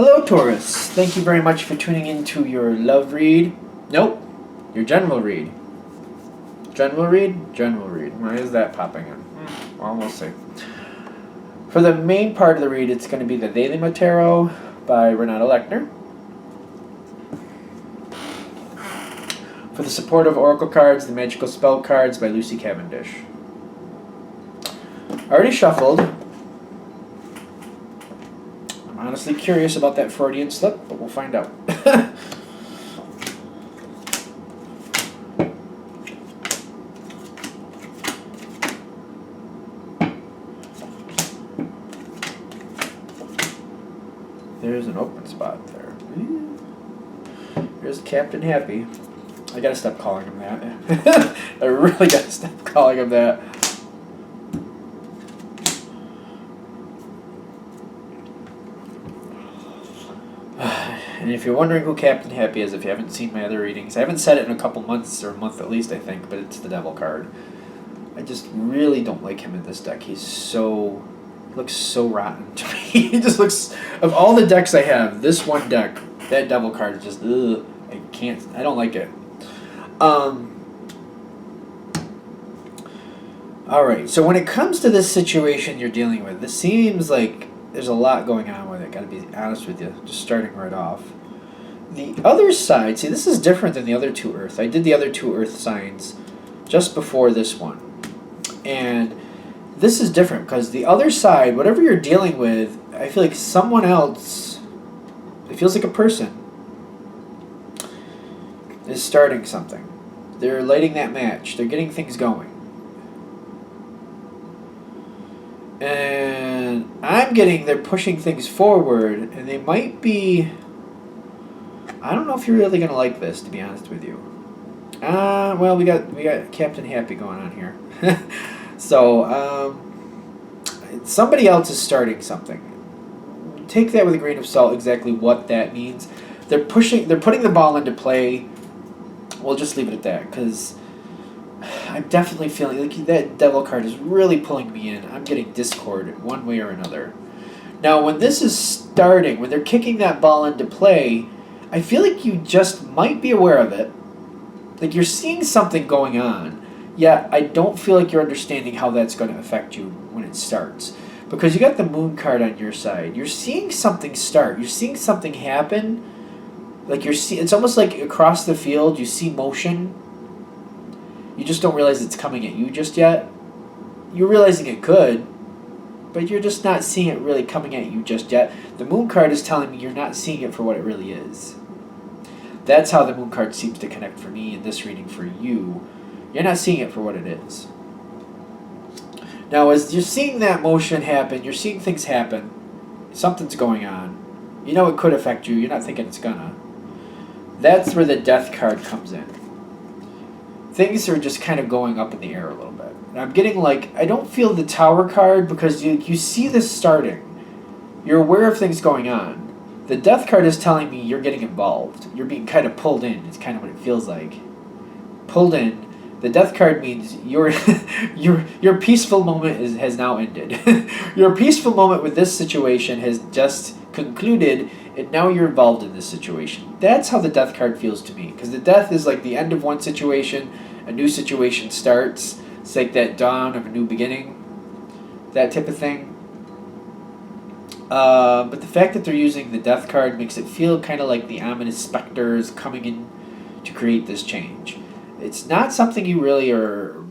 Hello, Taurus. Thank you very much for tuning into your love read. Nope, your general read. General read? General read. Why is that popping in? Well, we'll see. For the main part of the read, it's going to be the Daily Tarot by Renata Lechner. For the supportive oracle cards, the magical spell cards by Lucy Cavendish. I already shuffled. I'm honestly curious about that Freudian slip, but we'll find out. There's an open spot there. There's Captain Happy. I gotta stop calling him that. I really gotta stop calling him that. And if you're wondering who Captain Happy is, if you haven't seen my other readings, I haven't said it in a couple months, or a month at least, I think, but it's the Devil card. I just really don't like him in this deck. He looks so rotten to me. He just looks, of all the decks I have, this one deck, that Devil card is just, ugh, I don't like it. Alright, so when it comes to this situation you're dealing with, this seems like there's a lot going on with it, gotta be honest with you, just starting right off. The other side, see, this is different than the other two Earth. I did the other two Earth signs just before this one. And this is different because the other side, whatever you're dealing with, I feel like someone else, it feels like a person, is starting something. They're lighting that match. They're getting things going. And I'm getting they're pushing things forward, and they might be, I don't know if you're really going to like this, to be honest with you. Well, we got Captain Happy going on here. So, somebody else is starting something. Take that with a grain of salt, exactly what that means. They're putting the ball into play. We'll just leave it at that, because I'm definitely feeling like that Devil card is really pulling me in. I'm getting discord one way or another. Now, when this is starting, when they're kicking that ball into play, I feel like you just might be aware of it. Like you're seeing something going on, yet I don't feel like you're understanding how that's going to affect you when it starts. Because you got the Moon card on your side. You're seeing something start. You're seeing something happen. Like it's almost like across the field you see motion. You just don't realize it's coming at you just yet. You're realizing it could, but you're just not seeing it really coming at you just yet. The Moon card is telling me you're not seeing it for what it really is. That's how the Moon card seems to connect for me in this reading for you. You're not seeing it for what it is. Now, as you're seeing that motion happen, you're seeing things happen, something's going on. You know it could affect you. You're not thinking it's gonna. That's where the Death card comes in. Things are just kind of going up in the air a little bit. And I'm getting like, I don't feel the Tower card because you see this starting. You're aware of things going on. The Death card is telling me you're getting involved. You're being kind of pulled in. It's kind of what it feels like. Pulled in. The Death card means your peaceful moment has now ended. Your peaceful moment with this situation has just concluded, and now you're involved in this situation. That's how the Death card feels to me. Because the Death is like the end of one situation, a new situation starts. It's like that dawn of a new beginning. That type of thing. But the fact that they're using the Death card makes it feel kind of like the ominous specter is coming in to create this change. It's not something you really are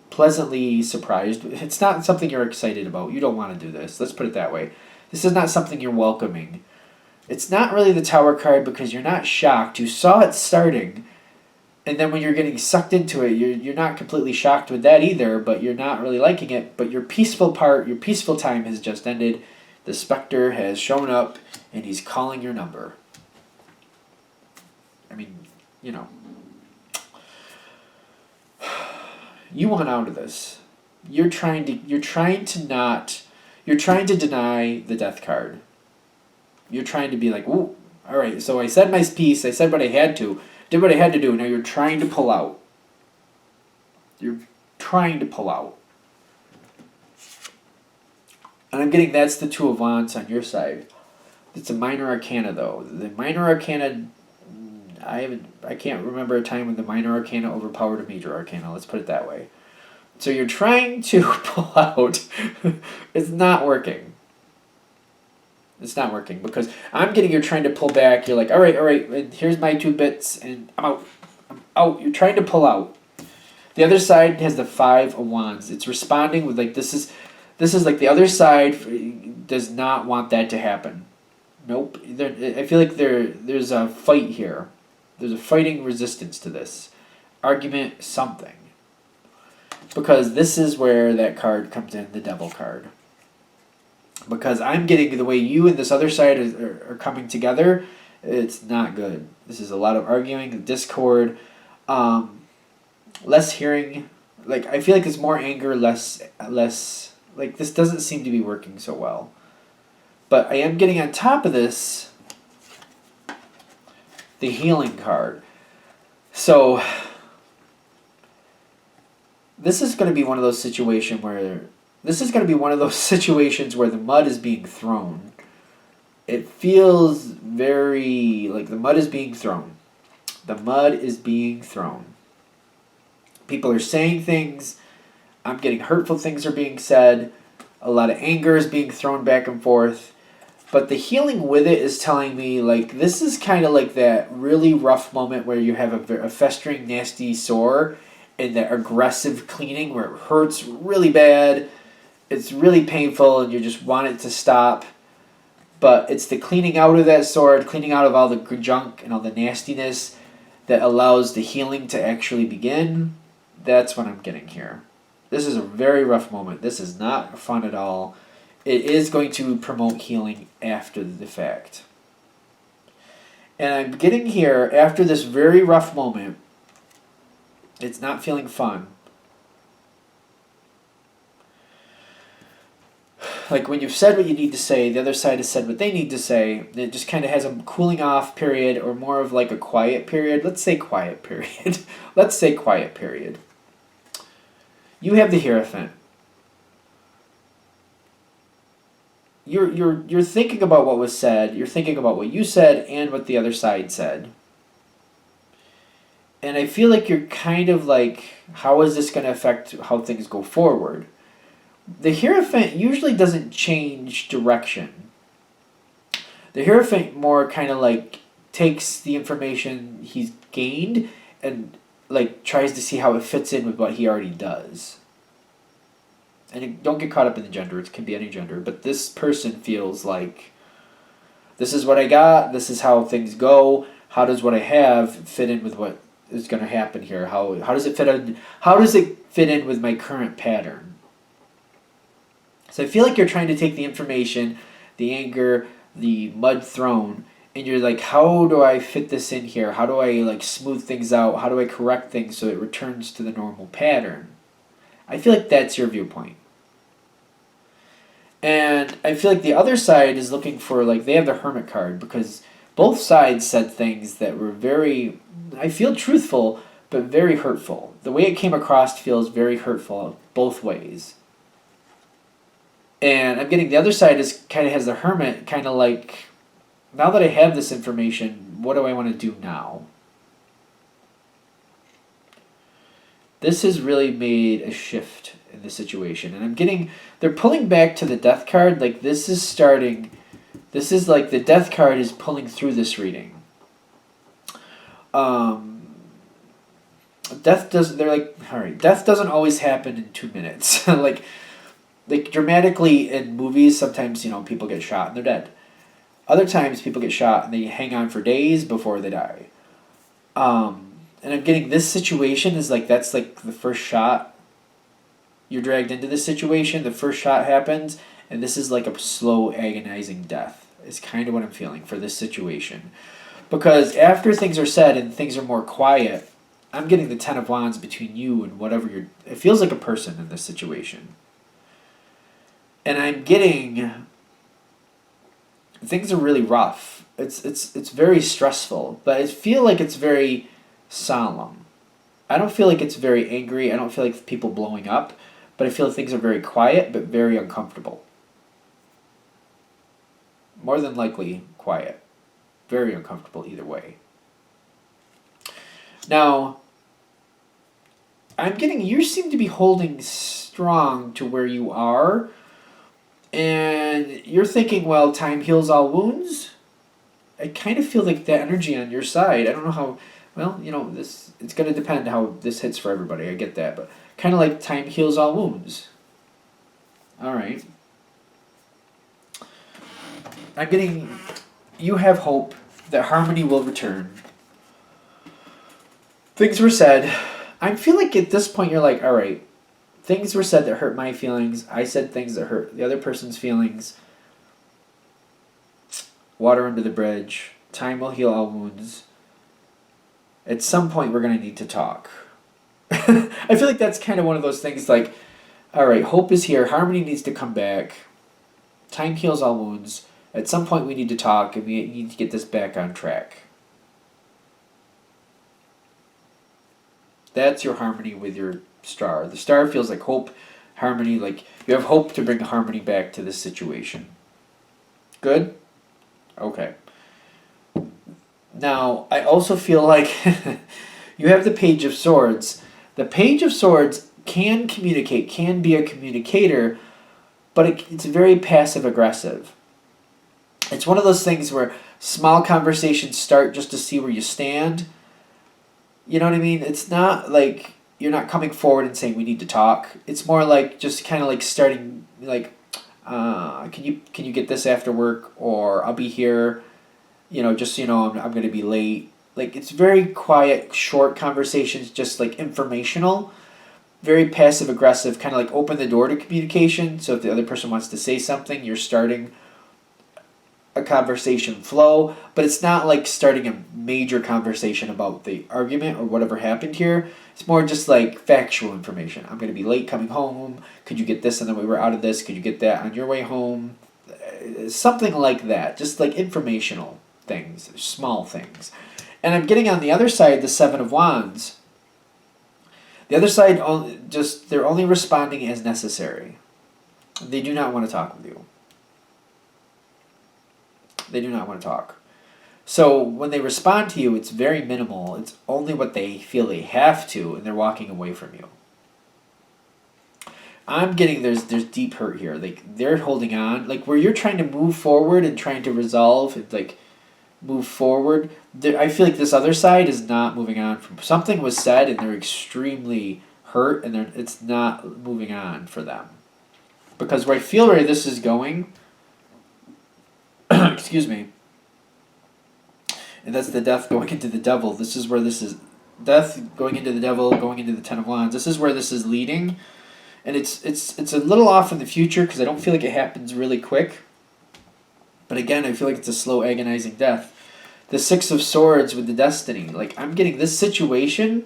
pleasantly surprised. It's not something you're excited about. You don't want to do this. Let's put it that way. This is not something you're welcoming. It's not really the Tower card because you're not shocked. You saw it starting, and then when you're getting sucked into it, you're not completely shocked with that either, but you're not really liking it. But your peaceful part, your peaceful time has just ended. The Spectre has shown up, and he's calling your number. I mean, you know. You want out of this. You're trying to deny the Death card. You're trying to be like, ooh, all right, so I said my piece, I said what I had to, did what I had to do, now you're trying to pull out. You're trying to pull out. And I'm getting that's the Two of Wands on your side. It's a minor arcana though. The minor arcana, I can't remember a time when the minor arcana overpowered a major arcana. Let's put it that way. So you're trying to pull out. It's not working. It's not working because I'm getting you're trying to pull back. You're like, all right, and here's my 2 bits, and I'm out. I'm out. You're trying to pull out. The other side has the 5 of Wands. It's responding with like this is like the other side does not want that to happen. Nope. I feel like there's a fight here. There's a fighting resistance to this argument. Something. Because this is where that card comes in, the Devil card. Because I'm getting the way you and this other side are coming together, it's not good. This is a lot of arguing, discord, less hearing. Like I feel like it's more anger, less. Like this doesn't seem to be working so well. But I am getting on top of this the healing card. So this is going to be one of those situations where the mud is being thrown. It feels very like the mud is being thrown. The mud is being thrown. People are saying things. I'm getting hurtful things are being said. A lot of anger is being thrown back and forth. But the healing with it is telling me like this is kind of like that really rough moment where you have a festering nasty sore and that aggressive cleaning where it hurts really bad. It's really painful and you just want it to stop. But it's the cleaning out of that sore, cleaning out of all the junk and all the nastiness that allows the healing to actually begin. That's what I'm getting here. This is a very rough moment. This is not fun at all. It is going to promote healing after the fact. And I'm getting here, after this very rough moment, it's not feeling fun. Like when you've said what you need to say, the other side has said what they need to say, it just kind of has a cooling off period or more of like a quiet period. Let's say quiet period. Let's say quiet period. You have the Hierophant. You're thinking about what was said, you're thinking about what you said and what the other side said. And I feel like you're kind of like, how is this going to affect how things go forward? The Hierophant usually doesn't change direction. The Hierophant more kind of like takes the information he's gained and like tries to see how it fits in with what he already does. And don't get caught up in the gender, it can be any gender, but this person feels like this is what I got, this is how things go, how does what I have fit in with what is going to happen here? How does it fit in? How does it fit in with my current pattern? So I feel like you're trying to take the information, the anger, the mud thrown, and you're like, how do I fit this in here? How do I like smooth things out? How do I correct things so it returns to the normal pattern? I feel like that's your viewpoint. And I feel like the other side is looking for, like, they have the Hermit card because both sides said things that were very, I feel truthful, but very hurtful. The way it came across feels very hurtful both ways. And I'm getting the other side is kind of has the Hermit kind of like, now that I have this information, what do I want to do now? This has really made a shift in the situation. And I'm getting, they're pulling back to the Death card. Like this is starting, this is like the Death card is pulling through this reading. Death doesn't, they're like, all right, death doesn't always happen in 2 minutes. like dramatically in movies, sometimes, people get shot and they're dead. Other times people get shot and they hang on for days before they die. And I'm getting this situation is like, that's like the first shot. You're dragged into this situation, the first shot happens, and this is like a slow, agonizing death. Is kind of what I'm feeling for this situation. Because after things are said and things are more quiet, I'm getting the Ten of Wands between you and whatever you're... It feels like a person in this situation. And I'm getting... Things are really rough. It's very stressful, but I feel like it's very solemn. I don't feel like it's very angry. I don't feel like people blowing up, but I feel like things are very quiet, but very uncomfortable. More than likely quiet. Very uncomfortable either way. Now, I'm getting, you seem to be holding strong to where you are, and you're thinking, well, time heals all wounds. I kind of feel like that energy on your side. I don't know how, well, this, it's going to depend how this hits for everybody. I get that, but kind of like time heals all wounds. All right. I'm getting, you have hope that harmony will return. Things were said. I feel like at this point you're like, all right, things were said that hurt my feelings. I said things that hurt the other person's feelings. Water under the bridge. Time will heal all wounds. At some point we're going to need to talk. I feel like that's kind of one of those things like, all right, hope is here. Harmony needs to come back. Time heals all wounds. At some point we need to talk and we need to get this back on track. That's your harmony with your star. The star feels like hope, harmony, like you have hope to bring harmony back to this situation. Good? Okay. Now, I also feel like you have the Page of Swords. The Page of Swords can communicate, can be a communicator, but it's very passive-aggressive. It's one of those things where small conversations start just to see where you stand. You know what I mean? It's not like you're not coming forward and saying we need to talk. It's more like just kind of like starting like, can you get this after work, or I'll be here. Just so you know, I'm going to be late. Like it's very quiet, short conversations, just like informational, very passive aggressive, kind of like open the door to communication. So if the other person wants to say something, you're starting a conversation flow, but it's not like starting a major conversation about the argument or whatever happened here. It's more just like factual information. I'm going to be late coming home. Could you get this on the way we're out of this? Could you get that on your way home? Something like that. Just like informational things, small things. And I'm getting on the other side the Seven of Wands. The other side, they're only responding as necessary. They do not want to talk with you. They do not want to talk. So when they respond to you, it's very minimal. It's only what they feel they have to, and they're walking away from you. I'm getting there's deep hurt here. Like they're holding on. Like where you're trying to move forward and trying to resolve and like move forward. I feel like this other side is not moving on. From something was said and they're extremely hurt, and it's not moving on for them. Because where I feel where this is going. Excuse me. And that's the death going into the devil. This is where this is. Death going into the devil, going into the Ten of Wands. This is where this is leading. And it's a little off in the future because I don't feel like it happens really quick. But again, I feel like it's a slow, agonizing death. The Six of Swords with the Destiny. Like, I'm getting this situation.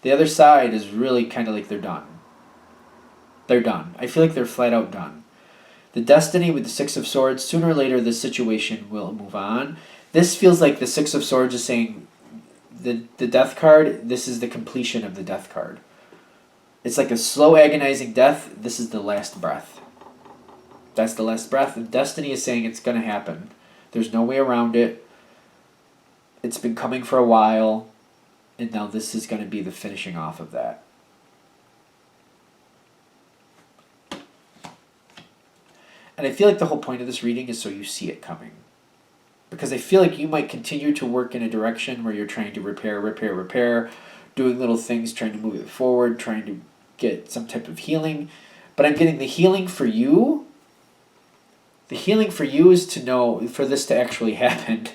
The other side is really kind of like they're done. They're done. I feel like they're flat out done. The Destiny with the Six of Swords, sooner or later this situation will move on. This feels like the Six of Swords is saying the Death card, this is the completion of the Death card. It's like a slow agonizing death. This is the last breath. That's the last breath. And Destiny is saying it's going to happen. There's no way around it. It's been coming for a while. And now this is going to be the finishing off of that. And I feel like the whole point of this reading is so you see it coming. Because I feel like you might continue to work in a direction where you're trying to repair, doing little things, trying to move it forward, trying to get some type of healing. But I'm getting the healing for you. The healing for you is to know, for this to actually happen.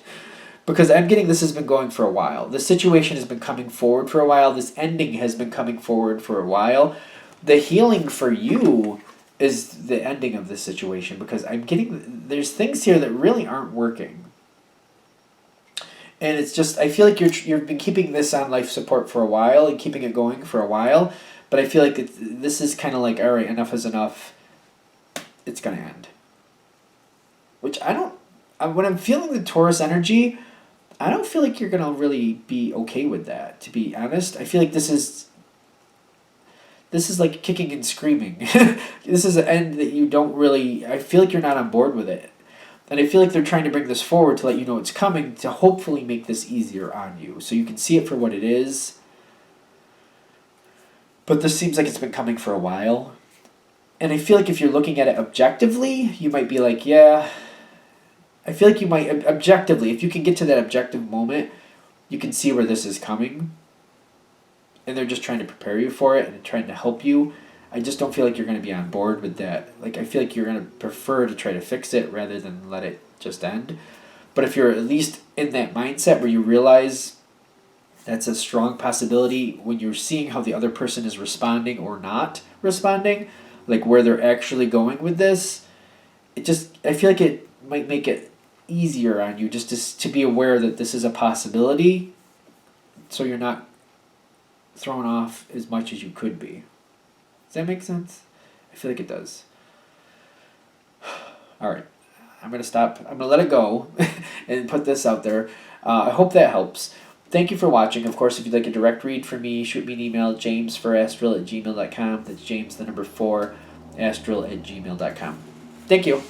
Because I'm getting this has been going for a while. This situation has been coming forward for a while. This ending has been coming forward for a while. The healing for you is the ending of this situation, because I'm getting, there's things here that really aren't working. And it's just, I feel like you've been keeping this on life support for a while and keeping it going for a while, but I feel like this is kind of like, all right, enough is enough. It's going to end. Which when I'm feeling the Taurus energy, I don't feel like you're going to really be okay with that, to be honest. I feel like this is like kicking and screaming. This is an end that you don't really, I feel like you're not on board with it. And I feel like they're trying to bring this forward to let you know it's coming to hopefully make this easier on you. So you can see it for what it is. But this seems like it's been coming for a while. And I feel like if you're looking at it objectively, you might be like, yeah. I feel like you might, objectively, if you can get to that objective moment, you can see where this is coming. And they're just trying to prepare you for it and trying to help you. I just don't feel like you're going to be on board with that. Like, I feel like you're going to prefer to try to fix it rather than let it just end. But if you're at least in that mindset where you realize that's a strong possibility when you're seeing how the other person is responding or not responding, like where they're actually going with this, I feel like it might make it easier on you just to be aware that this is a possibility so you're not thrown off as much as you could be. Does that make sense? I feel like it does. All right. I'm going to stop. I'm going to let it go and put this out there. I hope that helps. Thank you for watching. Of course, if you'd like a direct read from me, shoot me an email, james4astral@gmail.com. That's James, the number 4, astral@gmail.com. Thank you.